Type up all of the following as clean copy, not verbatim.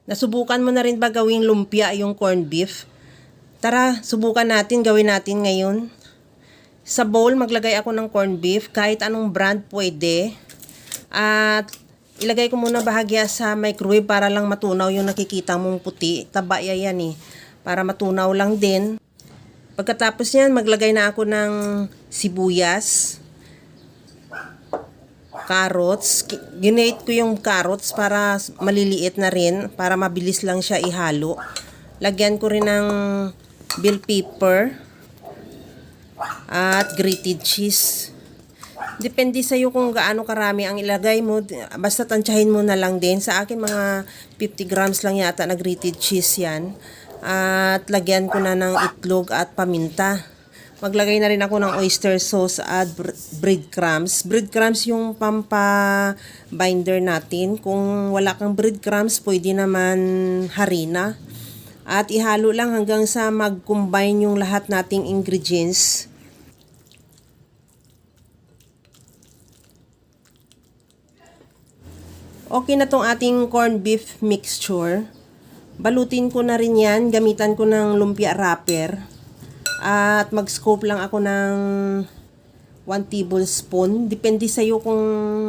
Nasubukan mo na rin ba gawing lumpia yung corned beef? Tara, subukan natin, gawin natin ngayon. Sa bowl, maglagay ako ng corned beef, kahit anong brand pwede. At ilagay ko muna bahagya sa microwave para lang matunaw yung nakikita mong puti. Tabaya yan para matunaw lang din. Pagkatapos yan, maglagay na ako ng sibuyas, carrots. Ginate ko yung carrots para maliliit na rin, para mabilis lang siya ihalo. Lagyan ko rin ng bell pepper at grated cheese. Depende sa iyo kung gaano karami ang ilagay mo. Basta tansyahin mo na lang din. Sa akin mga 50 grams lang yata na grated cheese yan. At lagyan ko na ng itlog at paminta. Maglagay na rin ako ng oyster sauce at breadcrumbs. Breadcrumbs yung pampa-binder natin. Kung wala kang breadcrumbs, pwede naman harina. At ihalo lang hanggang sa mag-combine yung lahat nating ingredients. Okay na tong ating corned beef mixture. Balutin ko na rin yan. Gamitan ko ng lumpia wrapper. At mag-scoop lang ako ng 1 tablespoon. Depende sa iyo kung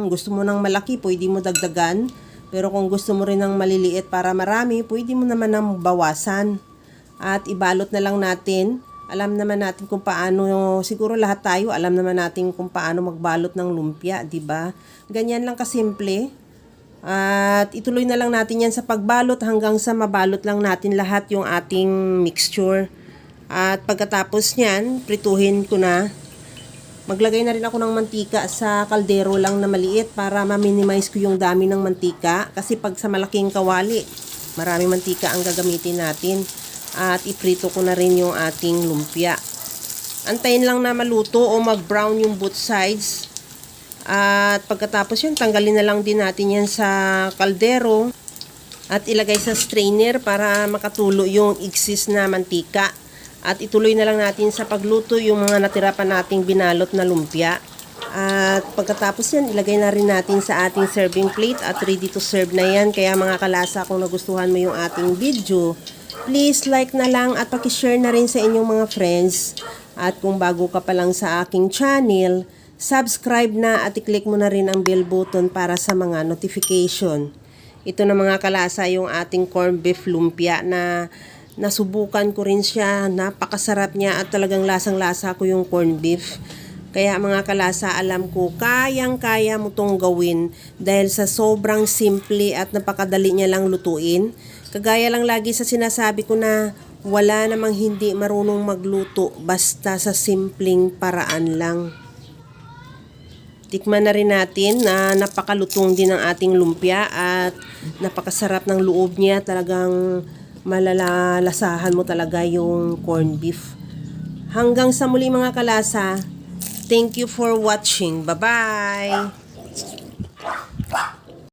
gusto mo ng malaki, pwede mo dagdagan. Pero kung gusto mo rin ng maliliit para marami, pwede mo naman ng bawasan. At ibalot na lang natin. Alam naman natin kung paano, siguro lahat tayo alam naman natin kung paano magbalot ng lumpia, di ba? Ganyan lang kasimple. At ituloy na lang natin yan sa pagbalot hanggang sa mabalot lang natin lahat yung ating mixture. At pagkatapos niyan, prituhin ko na. Maglagay na rin ako ng mantika sa kaldero lang na maliit para ma-minimize ko yung dami ng mantika. Kasi pag sa malaking kawali, maraming mantika ang gagamitin natin. At iprito ko na rin yung ating lumpia. Antayin lang na maluto o mag-brown yung both sides. At pagkatapos yun, tanggalin na lang din natin yan sa kaldero. At ilagay sa strainer para makatulo yung excess na mantika. At ituloy na lang natin sa pagluto yung mga natira pa nating binalot na lumpia. At pagkatapos yan, ilagay na rin natin sa ating serving plate at ready to serve na yan. Kaya mga kalasa, kung nagustuhan mo yung ating video, please like na lang at pakishare na rin sa inyong mga friends. At kung bago ka pa lang sa aking channel, subscribe na at i-click mo na rin ang bell button para sa mga notification. Ito na mga kalasa yung ating corned beef lumpia na nasubukan ko rin siya, napakasarap niya at talagang lasang-lasa ko yung corned beef. Kaya mga kalasa, alam ko kayang-kaya mo tong gawin dahil sa sobrang simple at napakadali niya lang lutuin. Kagaya lang lagi sa sinasabi ko na wala namang hindi marunong magluto basta sa simpleng paraan lang. Tikman na rin natin na napakalutong din ang ating lumpia at napakasarap ng loob niya. Talagang malalalasahan mo talaga yung corned beef. Hanggang sa muli mga kalasa, thank you for watching. Bye-bye!